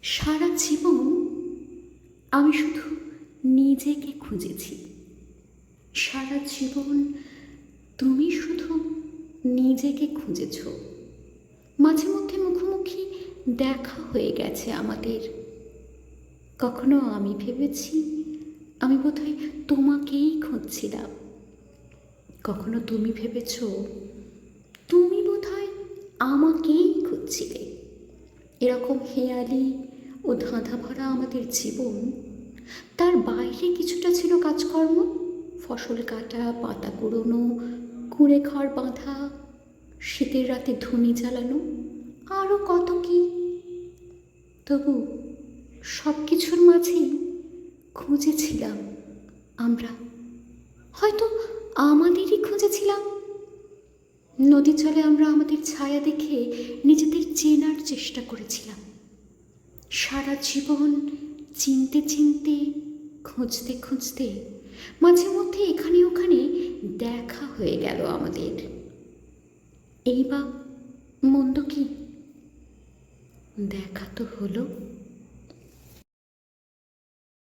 সারা জীবন আমি শুধু নিজেকে খুঁজেছি। সারা জীবন তুমি শুধু নিজেকে খুঁজেছ। মাঝে মধ্যে মুখোমুখি দেখা হয়ে গেছে আমাদের। কখনো আমি ভেবেছি আমি বোধহয় তোমাকেই খুঁজছিলাম, কখনো তুমি ভেবেছ তুমি বোধহয় আমাকেই খুঁজছিলে। এরকম হেয়ালি ও ধাঁধা ভরা আমাদের জীবন। তার বাইরে কিছুটা ছিল কাজকর্ম, ফসল কাটা, পাতা কুড়োনো, কুঁড়ে ঘর বাঁধা, শীতের রাতে ধুনি জ্বালানো, আরও কত কি। তবু সব কিছুর মাঝেই খুঁজেছিলাম আমরা, হয়তো আমাদেরই খুঁজেছিলাম। নদীর জলে আমরা আমাদের ছায়া দেখে নিজেদের চেনার চেষ্টা করেছিলাম। সারা জীবন চিনতে চিনতে, খুঁজতে খুঁজতে মাঝে মধ্যে এখানে ওখানে দেখা হয়ে গেল আমাদের। এই বা মন্দ কি? দেখা তো হলো।